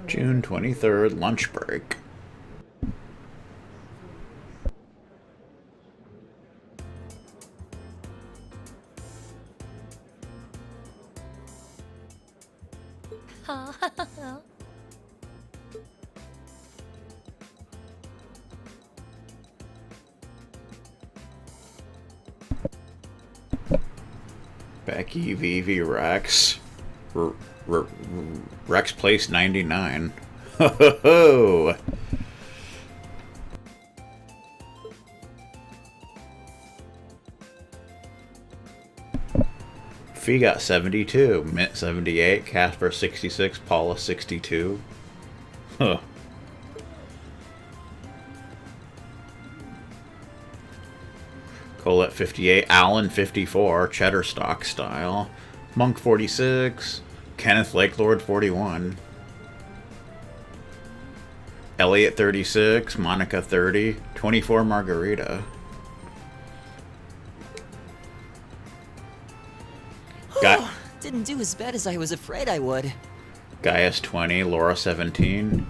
June 23rd, lunch break. Becky, Vivi, Rex. Rex place 99. Ho ho ho! Fee got 72, Mint 78, Casper 66, Paula 62. Huh. Colette 58, Allen 54, Cheddar Stock Style, Monk 46, Kenneth Lakelord 41, Elliot 36, Monica 30, 24 Margarita. Didn't do as bad as I was afraid I would. Gaius 20, Laura 17,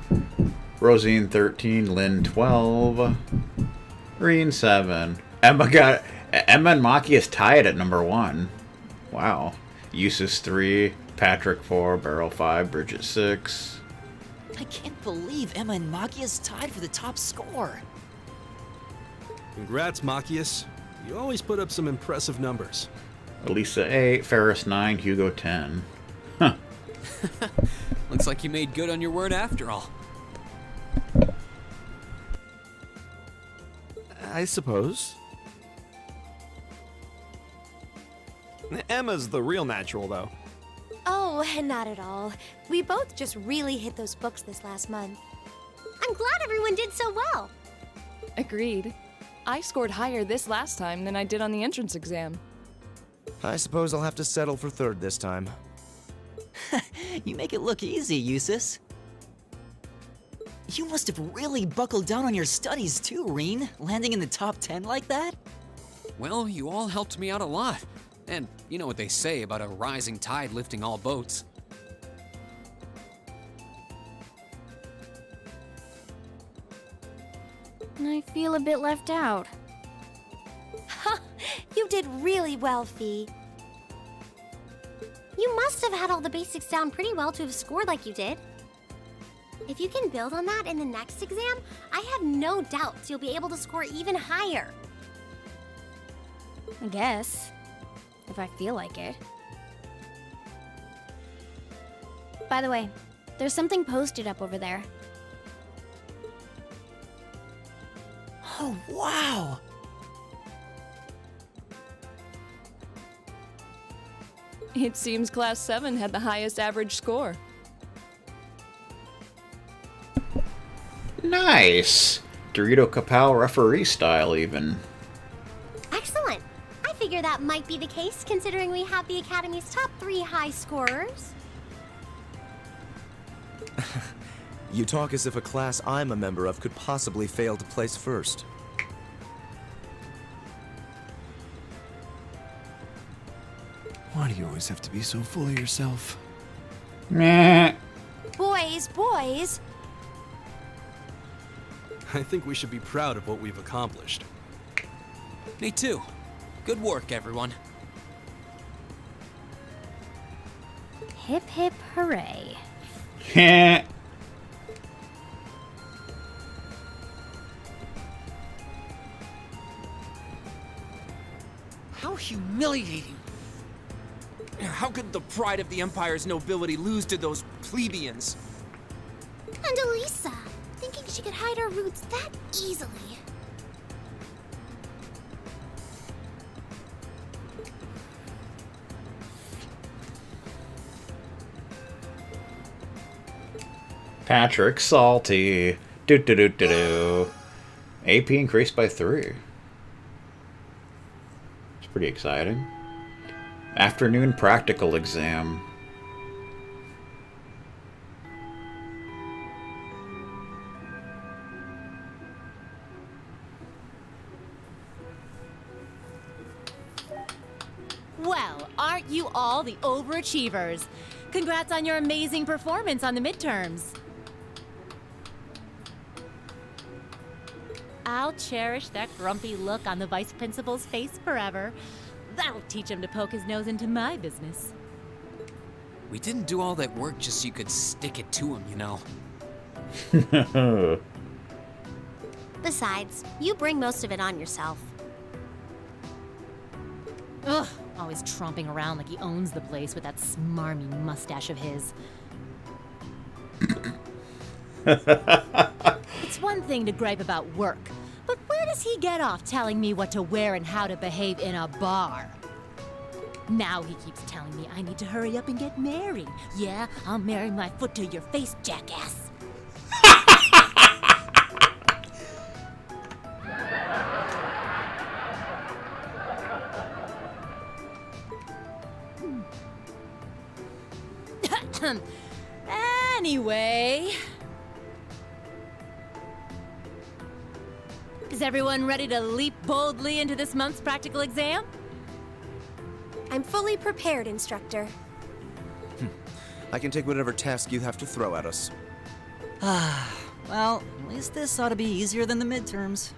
Rosine 13, Lynn 12, Reen 7. Emma and Maki is tied at number 1. Wow. Eustace 3, Patrick 4, Beryl 5, Bridget 6. I can't believe Emma and Machias tied for the top score. Congrats, Machias. You always put up some impressive numbers. Elisa 8, Ferris 9, Hugo 10. Huh. Looks like you made good on your word after all. I suppose. Emma's the real natural, though. Oh, not at all. We both just really hit those books this last month. I'm glad everyone did so well. Agreed. I scored higher this last time than I did on the entrance exam. I suppose I'll have to settle for third this time. You make it look easy, Eustace. You must have really buckled down on your studies too, Reen, landing in the top 10 like that? Well, you all helped me out a lot. And you know what they say about a rising tide lifting all boats. I feel a bit left out. You did really well, Fee. You must have had all the basics down pretty well to have scored like you did. If you can build on that in the next exam, I have no doubts you'll be able to score even higher. I guess. If I feel like it. By the way, there's something posted up over there. Oh, wow! It seems Class 7 had the highest average score. Nice! Dorito Capel referee style, even. Excellent! I figure that might be the case considering we have the Academy's top 3 high scorers. You talk as if a class I'm a member of could possibly fail to place first. Why do you always have to be so full of yourself? Meh. Boys, boys! I think we should be proud of what we've accomplished. Me too. Good work, everyone. Hip hip hooray. Heh. How humiliating! How could the pride of the Empire's nobility lose to those plebeians? And Elisa, thinking she could hide her roots that easily. Patrick salty. Do do do do do. AP increased by 3. It's pretty exciting. Afternoon practical exam. Well, aren't you all the overachievers? Congrats on your amazing performance on the midterms. I'll cherish that grumpy look on the vice principal's face forever. That'll teach him to poke his nose into my business. We didn't do all that work just so you could stick it to him, you know. Besides, you bring most of it on yourself. Ugh, always tromping around like he owns the place with that smarmy mustache of his. It's one thing to gripe about work, but where does he get off telling me what to wear and how to behave in a bar? Now he keeps telling me I need to hurry up and get married. Yeah, I'll marry my foot to your face, jackass. Anyway, is everyone ready to leap boldly into this month's practical exam? I'm fully prepared, Instructor. I can take whatever task you have to throw at us. Well, at least this ought to be easier than the midterms.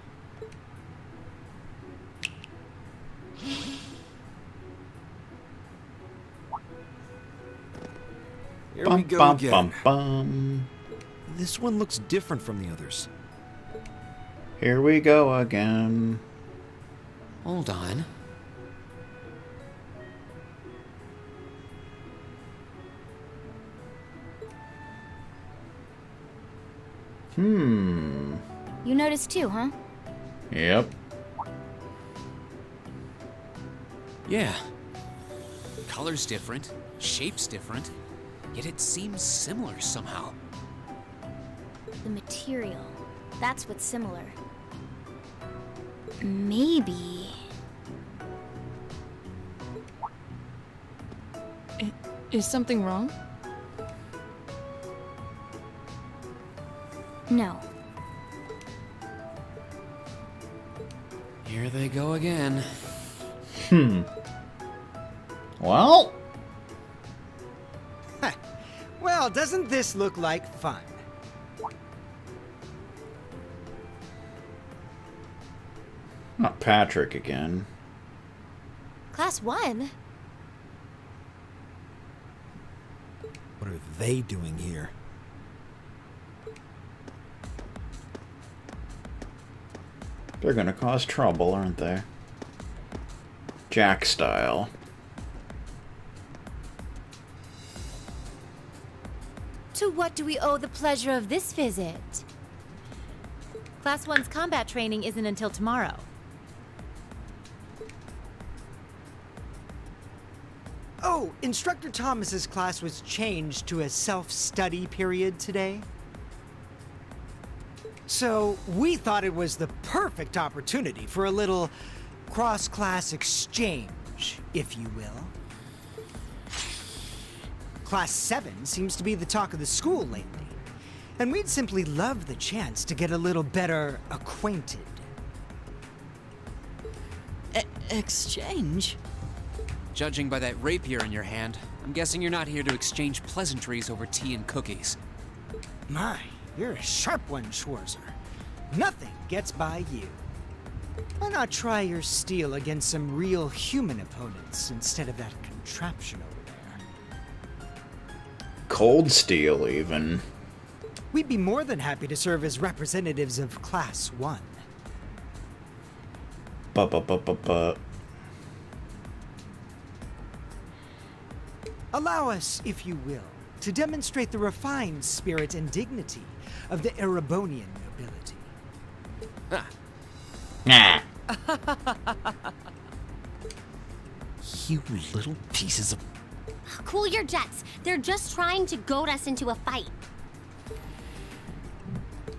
Here we go Bum, again. bum, bum. This one looks different from the others. Here we go again. Hold on. You noticed too, huh? Yep. Yeah. Color's different, shape's different, yet it seems similar somehow. The material. That's what's similar. Maybe... Is something wrong? No. Here they go again. Well, Well, doesn't this look like fun? not Patrick again. Class 1? What are they doing here? They're gonna cause trouble, aren't they? Jack style. To what do we owe the pleasure of this visit? Class 1's combat training isn't until tomorrow. Oh, Instructor Thomas's class was changed to a self-study period today. So we thought it was the perfect opportunity for a little cross-class exchange, if you will. Class 7 seems to be the talk of the school lately, and we'd simply love the chance to get a little better acquainted. Exchange? Judging by that rapier in your hand, I'm guessing you're not here to exchange pleasantries over tea and cookies. My, you're a sharp one, Schwarzer. Nothing gets by you. Why not try your steel against some real human opponents instead of that contraption over there? Cold steel, even. We'd be more than happy to serve as representatives of Class 1. But. Allow us, if you will, to demonstrate the refined spirit and dignity of the Erebonian nobility. Nah. You little pieces of... Cool your jets. They're just trying to goad us into a fight.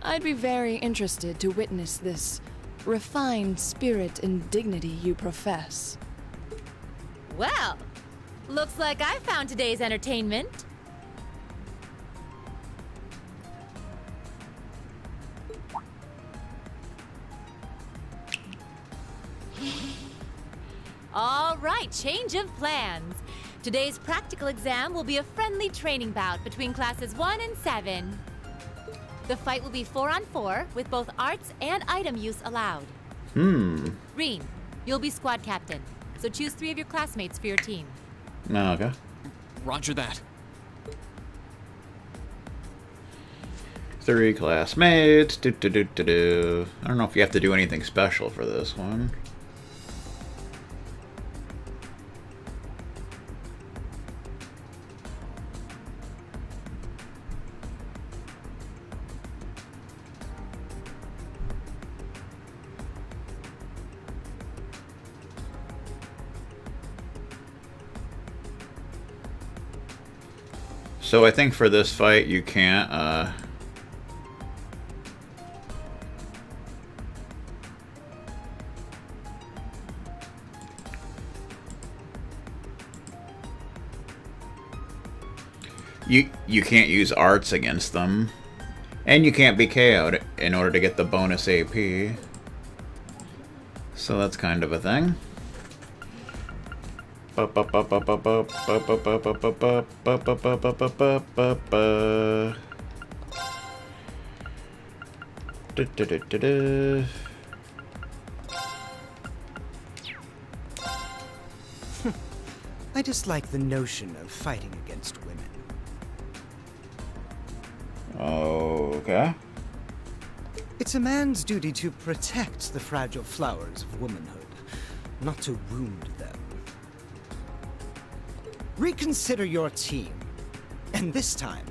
I'd be very interested to witness this refined spirit and dignity you profess. Well, looks like I found today's entertainment. All right, change of plans. Today's practical exam will be a friendly training bout between classes 1 and 7. The fight will be 4-on-4 with both arts and item use allowed. Reen, you'll be squad captain, so choose 3 of your classmates for your team. Okay. Roger that. 3 classmates. I don't know if you have to do anything special for this one. So I think for this fight you can't you can't use arts against them, and you can't be KO'd in order to get the bonus AP. So that's kind of a thing. I dislike the notion of fighting against women. Okay. It's a man's duty to protect the fragile flowers of womanhood, not to wound them. Reconsider your team, and this time,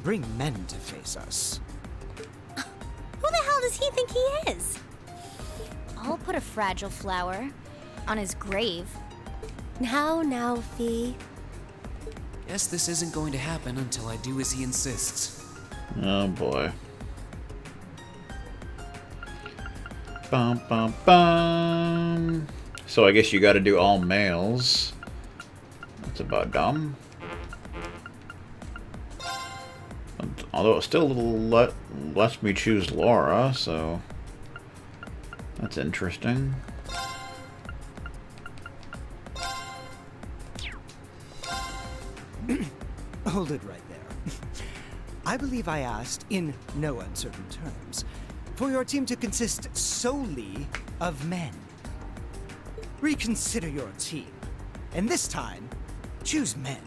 bring men to face us. Who the hell does he think he is? I'll put a fragile flower on his grave. Now, Fee. Guess this isn't going to happen until I do as he insists. Oh boy. Bum bum bum. So I guess you got to do all males. That's about dumb. Although it still lets me choose Laura, so that's interesting. Hold it right there. I believe I asked, in no uncertain terms, for your team to consist solely of men. Reconsider your team, and this time, choose men.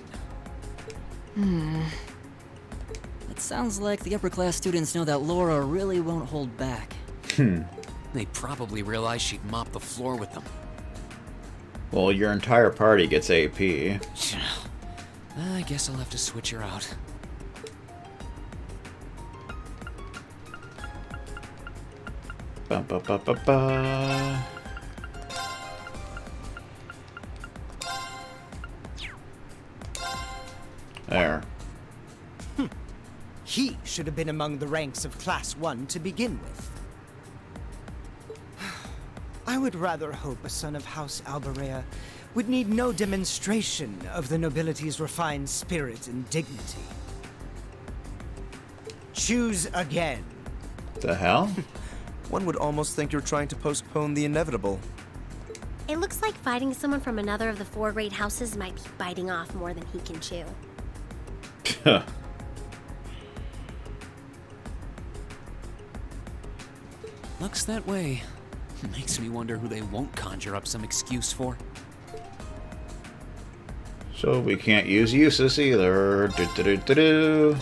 It sounds like the upper class students know that Laura really won't hold back. They probably realize she'd mop the floor with them. Well, your entire party gets AP. I guess I'll have to switch her out. Ba ba ba ba ba. There. He should have been among the ranks of Class 1 to begin with. I would rather hope a son of House Alberea would need no demonstration of the nobility's refined spirit and dignity. Choose again. The hell? One would almost think you're trying to postpone the inevitable. It looks like fighting someone from another of the 4 great houses might be biting off more than he can chew. Looks that way. Makes me wonder who they won't conjure up some excuse for. So we can't use Usus either. Do.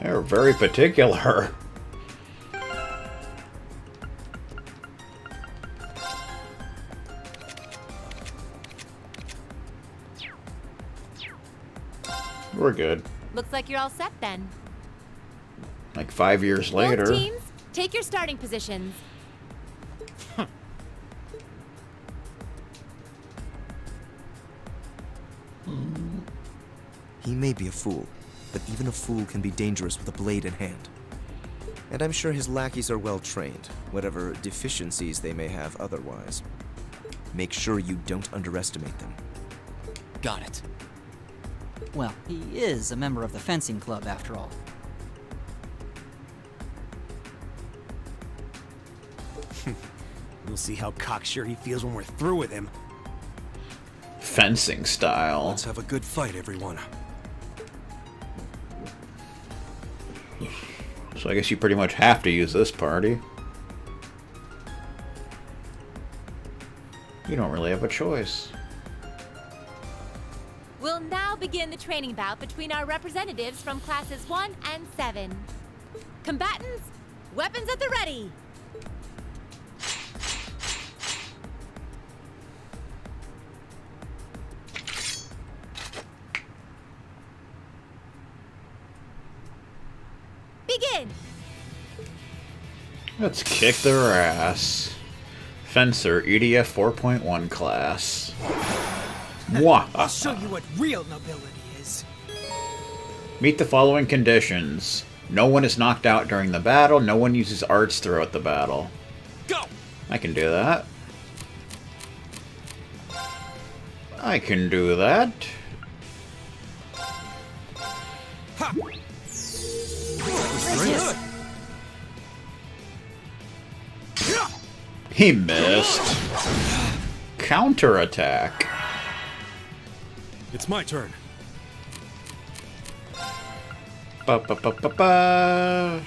They're very particular. We're good. Looks like you're all set then. Like 5 years later. Both teams, take your starting positions. He may be a fool, but even a fool can be dangerous with a blade in hand. And I'm sure his lackeys are well trained, whatever deficiencies they may have otherwise. Make sure you don't underestimate them. Got it. Well, he is a member of the fencing club after all. We'll see how cocksure he feels when we're through with him. Fencing style. Let's have a good fight, everyone. So I guess you pretty much have to use this party. You don't really have a choice. We'll now begin the training bout between our representatives from classes 1 and 7. Combatants, weapons at the ready! Begin! Let's kick their ass. Fencer, EDF 4.1 class. Mwah! I'll show you what real nobility is. Meet the following conditions. No one is knocked out during the battle. No one uses arts throughout the battle. Go! I can do that. I can do that. Ha! Good. He missed. Counterattack. It's my turn. Ba-ba-ba-ba-ba.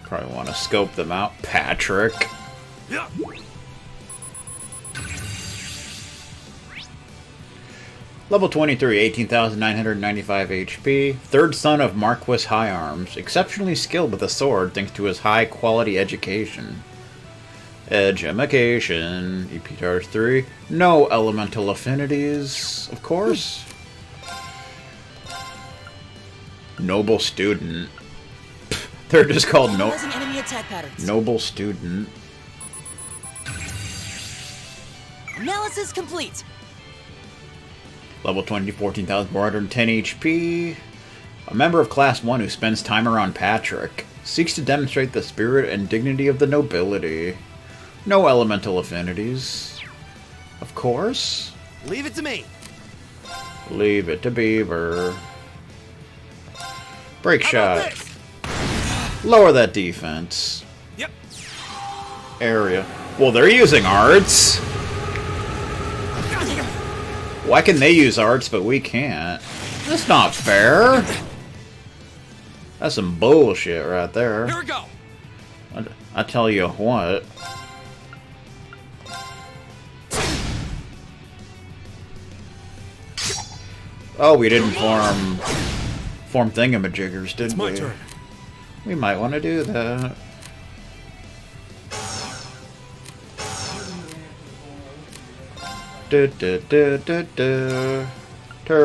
Probably want to scope them out. Patrick. Yeah. Level 23, 18,995 HP. Third son of Marquis High Arms. Exceptionally skilled with a sword thanks to his high quality education. Education. EP 3. No elemental affinities, of course. Noble student. They're just called Analyzing enemy attack patterns. Noble student. Analysis complete. Level 20, 14,410 HP. A member of Class 1 who spends time around Patrick. Seeks to demonstrate the spirit and dignity of the nobility. No elemental affinities. Of course. Leave it to me. Leave it to Beaver. Break How about shot. this? Lower that defense. Yep. Area. Well, they're using arts. Why can they use arts but we can't? That's not fair. That's some bullshit right there. Here we go. I tell you what. Oh, we didn't form thingamajiggers, did It's we? my turn. We might want to do that.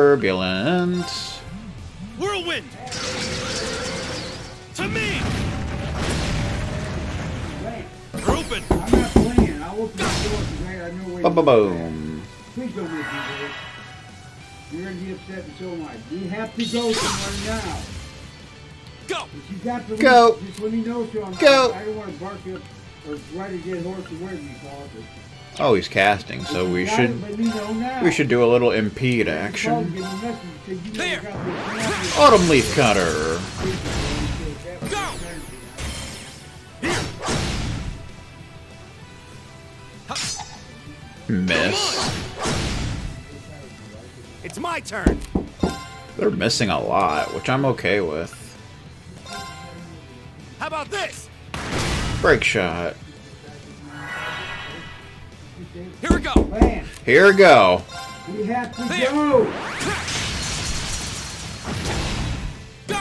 Turbulence. Whirlwind. To me. You're open. I'm not playing. I opened the door today. I know where Boom. Please don't make me do it. You're going to be upset and so am I. We have to go somewhere now. Go. If you got to Go. leave, just let me know so I'm Go. I don't want to bark up or ride a dead horse or whatever you call it. Oh, he's casting, so If we you got should it, let me know now. we should do a little impede Call action. and give me a message and say, you There. never got this message. Autumn leaf cutter. Go. Miss. It's my turn. They're missing a lot, which I'm okay with. How about this? Break shot. Here we go. Man, Here we go. we have to There. go. Go.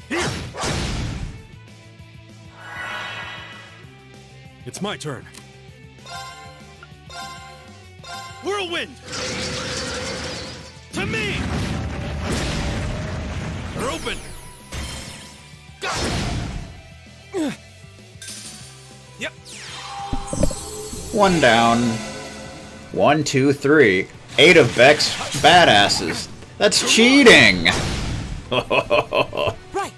Here. It's my turn. Whirlwind. To me. You're open. Go. Yep. One down. 1, 2, 3. 8 of Beck's badasses. That's cheating. Right.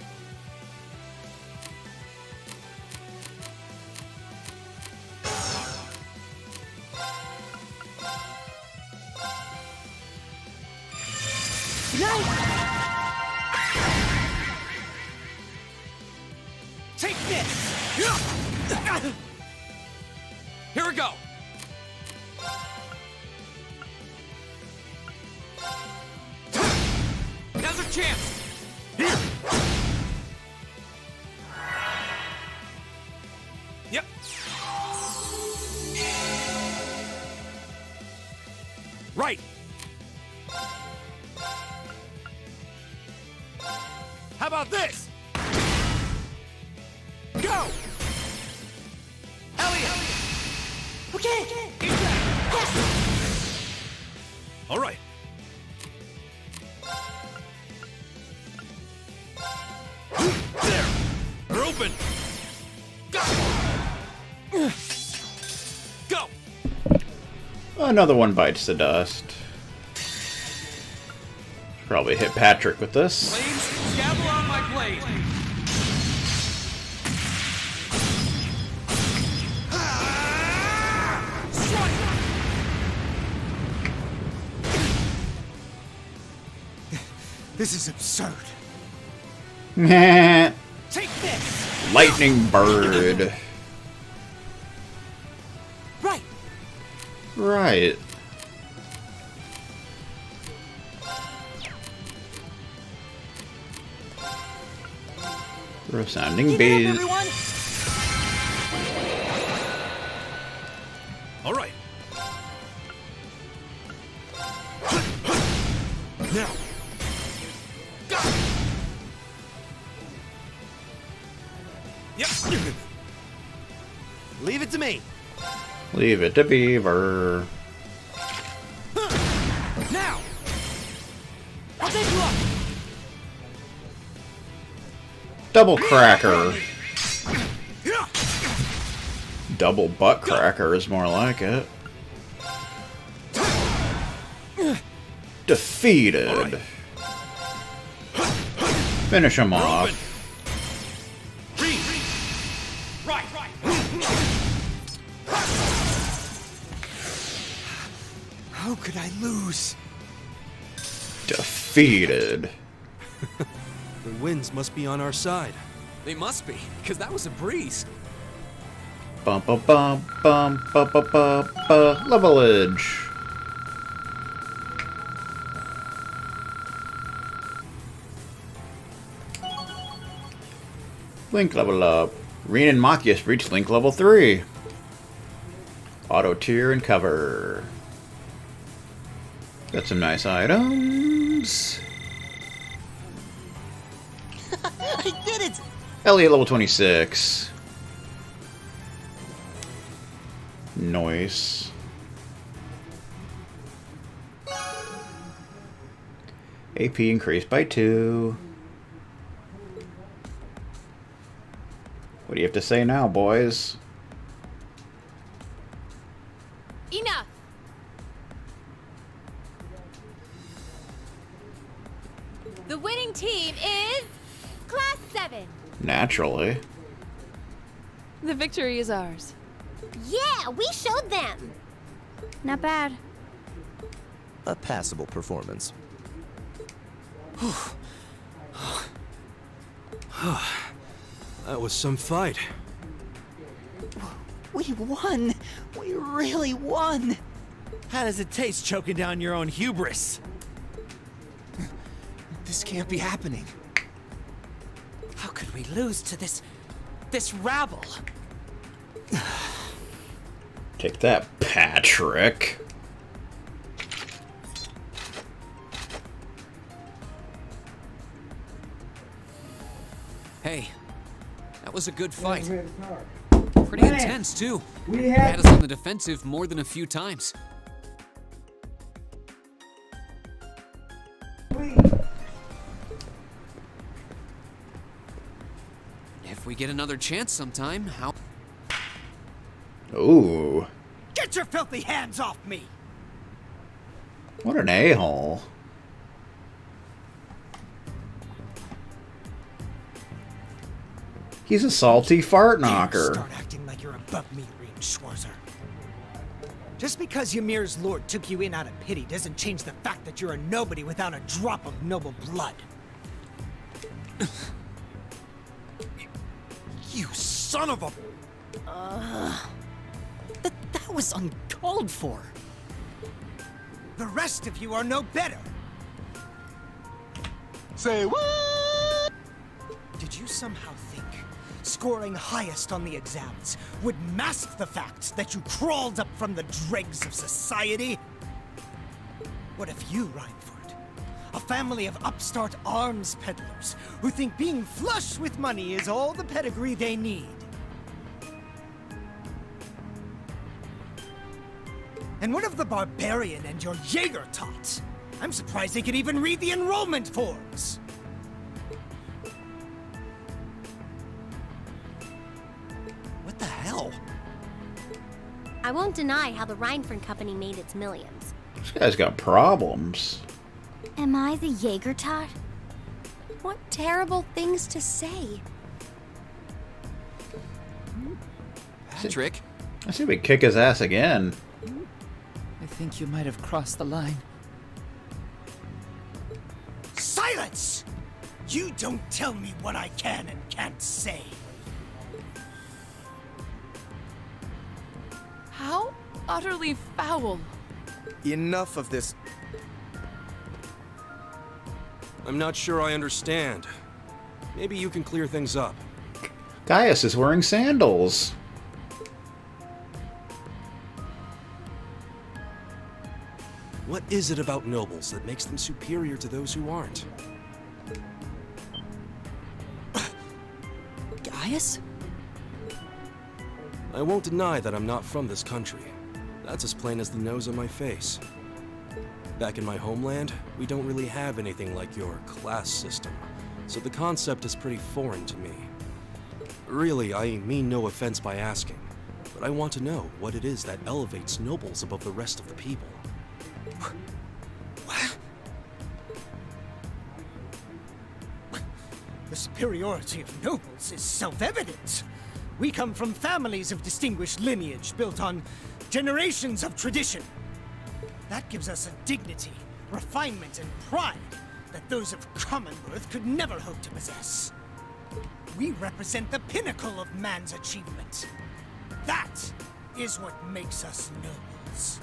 Take this. Here we go. Now's our chance. Here. about this? Go! Elliot! Okay. All right. There! They're open! Go! Go! Another one bites the dust. Probably hit Patrick with this. Flames, gavel on my blade. This is absurd. Lightning Take this! bird. Right. Right. Resounding beat. Everyone. All right. Now. Go! Yep. Leave it to me. Leave it to Beaver. Now. I'll take you up. Double cracker. Double butt cracker is more like it. Defeated. Finish him off. Right. How could I lose? Defeated. The winds must be on our side. They must be, because that was a breeze. Bum bum bum bum bum bum bum bum. Levelage. Link level up. Reen and Machias reached Link level 3. Auto tier and cover. Got some nice items. I did it! Elliot level 26. Nice. AP increased by 2. What do you have to say now, boys? Enough! The winning team is Class 7. Naturally. The victory is ours. Yeah, we showed them. Not bad. A passable performance. That was some fight. We won! We really won! How does it taste choking down your own hubris? This can't be happening. How could we lose to this rabble? Take that, Patrick. Hey, that was a good fight. Where's the car? Pretty Man, intense, too. We Had had us on the defensive more than a few times. If we get another chance sometime, how... Ooh. Get your filthy hands off me! What an a-hole. He's a salty fart knocker. Start acting like you're above me, Reem Schwarzer. Just because Ymir's lord took you in out of pity doesn't change the fact that you're a nobody without a drop of noble blood. You son of a... That was uncalled for. The rest of you are no better. Say what? Did you somehow think scoring highest on the exams would mask the fact that you crawled up from the dregs of society? What if you rhymed for it? A family of upstart arms peddlers who think being flush with money is all the pedigree they need. And what of the barbarian and your Jaeger tots? I'm surprised they could even read the enrollment forms. What the hell? I won't deny how the Rhineford Company made its millions. This guy's got problems. Am I the Jaeger tot? What terrible things to say. Patrick? I see we kick his ass again. I think you might have crossed the line. Silence! You don't tell me what I can and can't say. How utterly foul. Enough of this. I'm not sure I understand. Maybe you can clear things up. Gaius is wearing sandals. What is it about nobles that makes them superior to those who aren't? Gaius? I won't deny that I'm not from this country. That's as plain as the nose on my face. Back in my homeland, we don't really have anything like your class system, so the concept is pretty foreign to me. Really, I mean no offense by asking, but I want to know what it is that elevates nobles above the rest of the people. What? The superiority of nobles is self-evident. We come from families of distinguished lineage built on generations of tradition. That gives us a dignity, refinement, and pride that those of common birth could never hope to possess. We represent the pinnacle of man's achievement. That is what makes us nobles.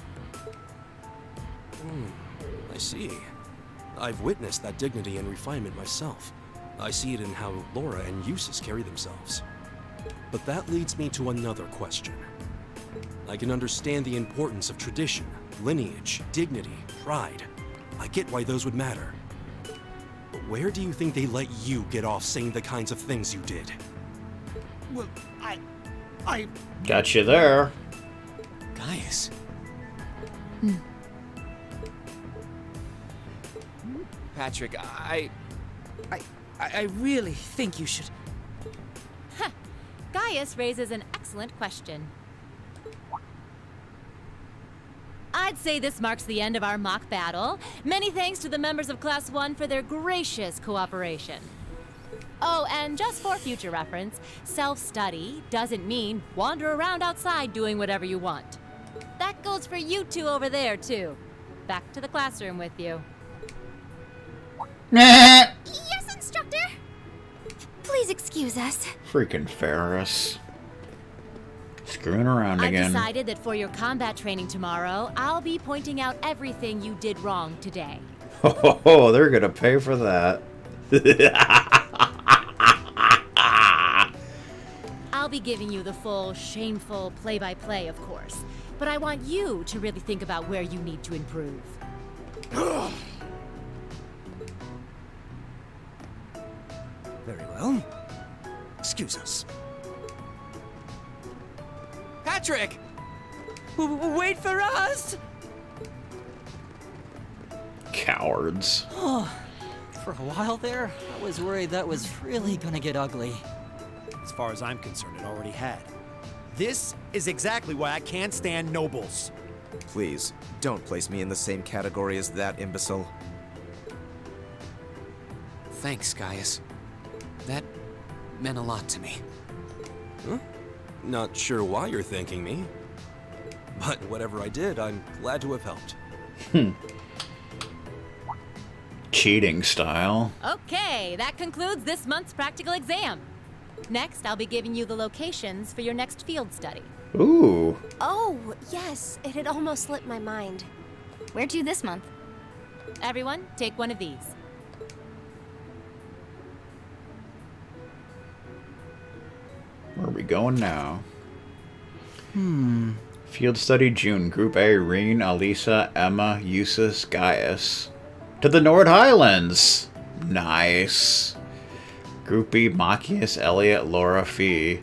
I see. I've witnessed that dignity and refinement myself. I see it in how Laura and Eustace carry themselves. But that leads me to another question. I can understand the importance of tradition, lineage, dignity, pride. I get why those would matter. But where do you think they let you get off saying the kinds of things you did? Well, I... Got you there. Gaius. Patrick, I really think you should. Gaius raises an excellent question. I'd say this marks the end of our mock battle. Many thanks to the members of Class 1 for their gracious cooperation. Oh, and just for future reference, self-study doesn't mean wander around outside doing whatever you want. That goes for you two over there, too. Back to the classroom with you. Yes, instructor! Please excuse us. Freaking Ferris. Screwing around I've again. decided that for your combat training tomorrow, I'll be pointing out everything you did wrong today. Oh, they're gonna pay for that. I'll be giving you the full, shameful play-by-play, of course. But I want you to really think about where you need to improve. Very well. Excuse us. Patrick! Wait for us! Cowards. For a while there, I was worried that was really gonna get ugly. As far as I'm concerned, it already had. This is exactly why I can't stand nobles. Please, don't place me in the same category as that imbecile. Thanks, Gaius. That meant a lot to me. Huh? Not sure why you're thanking me. But whatever I did, I'm glad to have helped. Cheating style. Okay, that concludes this month's practical exam. Next, I'll be giving you the locations for your next field study. Ooh. Oh, yes. It had almost slipped my mind. Where to this month? Everyone, take one of these. Where are we going now? Field study June. Group A, Reen, Alisa, Emma, Eustace, Gaius. to the Nord Highlands. Nice. Groupie, Machias, Elliot, Laura, Fee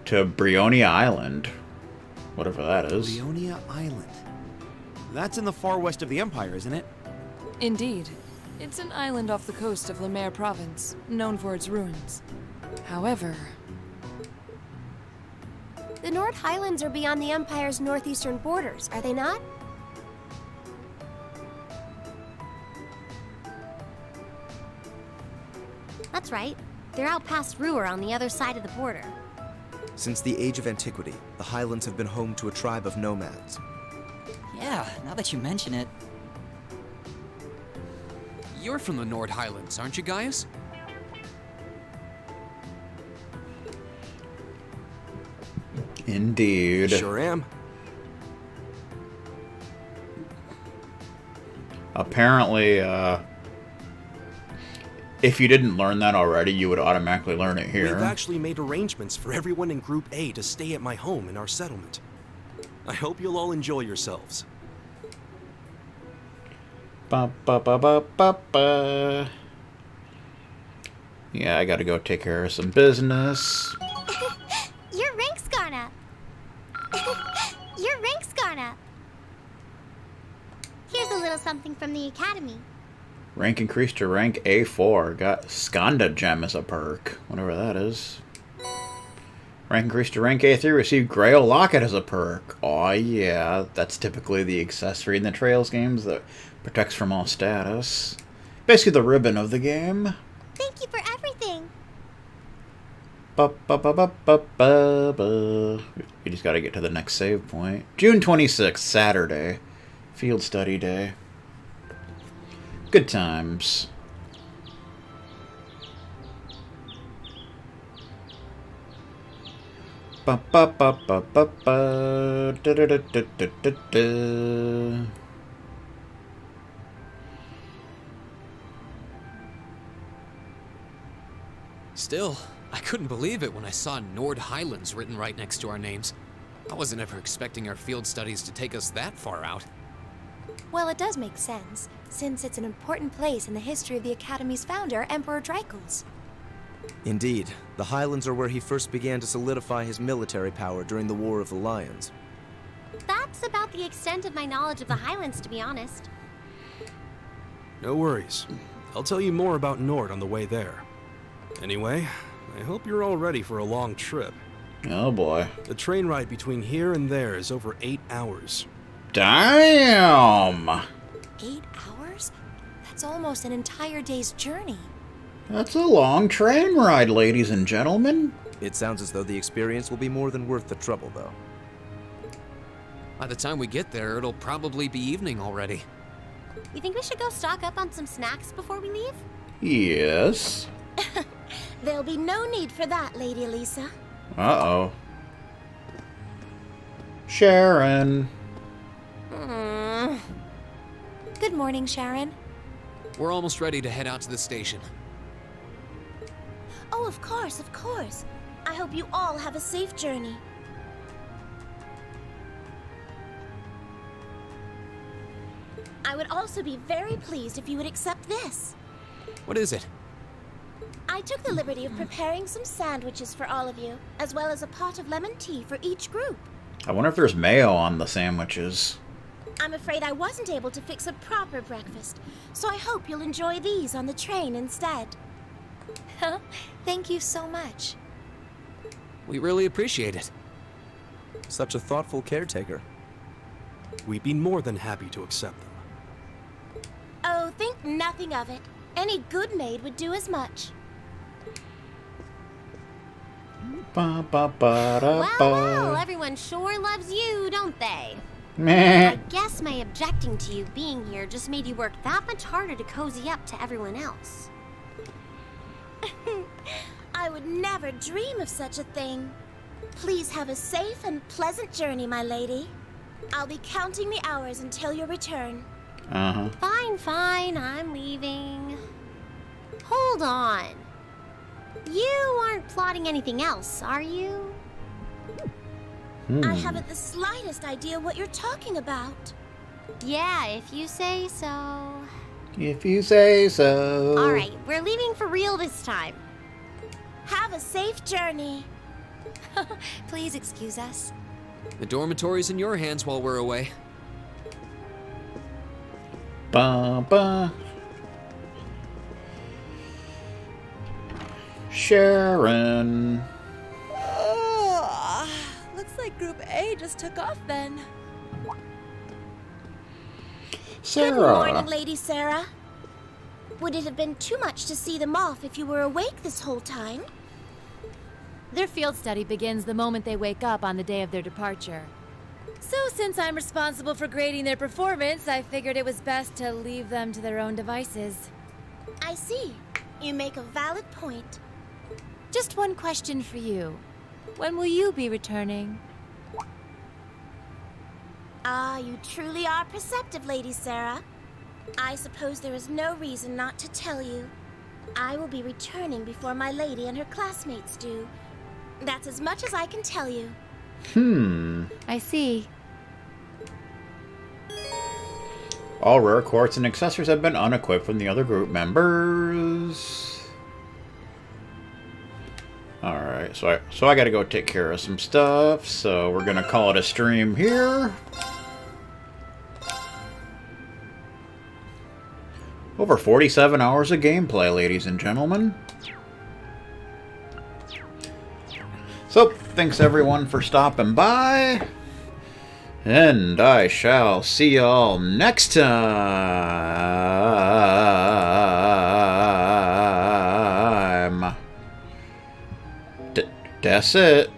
to Brionia Island. Whatever that is. Brionia Island. That's in the far west of the Empire, isn't it? Indeed. It's an island off the coast of Lemaire Province, known for its ruins. However... The Nord Highlands are beyond the Empire's northeastern borders, are they not? That's right. They're out past Ruhr on the other side of the border. Since the Age of Antiquity, the Highlands have been home to a tribe of nomads. Yeah, now that you mention it. You're from the Nord Highlands, aren't you, Gaius? Indeed. Sure am. Apparently, if you didn't learn that already, you would automatically learn it here. We've actually made arrangements for everyone in Group A to stay at my home in our settlement. I hope you'll all enjoy yourselves. Ba, ba, ba, ba, ba, ba. Yeah, I gotta go take care of some business. Your rank's gone up. Your rank's gone up. Here's a little something from the Academy. Rank increased to rank A4. Got Skanda Gem as a perk. Whatever that is. Rank increased to rank A3. Received Grail Locket as a perk. Aw, yeah. That's typically the accessory in the Trails games that protects from all status. Basically the ribbon of the game. Thank you for everything. Ba, ba, ba, ba, ba, ba, ba. We just gotta get to the next save point. June 26th, Saturday. Field study day. Good times. Ba ba ba ba ba ba da da da da da da da. Still, I couldn't believe it when I saw Nord Highlands written right next to our names. I wasn't ever expecting our field studies to take us that far out. Well, it does make sense, since it's an important place in the history of the Academy's founder, Emperor Dracos. Indeed, the Highlands are where he first began to solidify his military power during the War of the Lions. That's about the extent of my knowledge of the Highlands, to be honest. No worries. I'll tell you more about Nord on the way there. Anyway, I hope you're all ready for a long trip. Oh boy. The train ride between here and there is over 8 hours. Damn! 8 hours? That's almost an entire day's journey. That's a long train ride, ladies and gentlemen. It sounds as though the experience will be more than worth the trouble, though. By the time we get there, it'll probably be evening already. You think we should go stock up on some snacks before we leave? Yes. There'll be no need for that, Lady Elisa. Uh-oh. Sharon. Good morning, Sharon. We're almost ready to head out to the station. Oh, of course, of course. I hope you all have a safe journey. I would also be very pleased if you would accept this. What is it? I took the liberty of preparing some sandwiches for all of you, as well as a pot of lemon tea for each group. I wonder if there's mayo on the sandwiches. I'm afraid I wasn't able to fix a proper breakfast, so I hope you'll enjoy these on the train instead. Thank you so much. We really appreciate it. Such a thoughtful caretaker. We'd be more than happy to accept them. Oh, think nothing of it. Any good maid would do as much. Ba, ba, ba, da, Well, ba. well, everyone sure loves you, don't they? Meh. I guess my objecting to you being here just made you work that much harder to cozy up to everyone else. I would never dream of such a thing. Please have a safe and pleasant journey, my lady. I'll be counting the hours until your return. Uh-huh. Fine, fine, I'm leaving. Hold on. You aren't plotting anything else, are you? I haven't the slightest idea what you're talking about. Yeah, if you say so. If you say so. Alright, we're leaving for real this time. Have a safe journey. Please excuse us. The dormitory's in your hands while we're away. Ba ba. Sharon. Looks like Group A just took off then. Sarah. Good morning, Lady Sarah. Would it have been too much to see them off if you were awake this whole time? Their field study begins the moment they wake up on the day of their departure. So since I'm responsible for grading their performance, I figured it was best to leave them to their own devices. I see. You make a valid point. Just one question for you. When will you be returning? Ah, you truly are perceptive, Lady Sarah. I suppose there is no reason not to tell you. I will be returning before my lady and her classmates do. That's as much as I can tell you. I see. All rare quartz and accessories have been unequipped from the other group members. Alright, so I gotta go take care of some stuff, so we're gonna call it a stream here. Over 47 hours of gameplay, ladies and gentlemen. So, thanks everyone for stopping by. And I shall see y'all next time. That's it.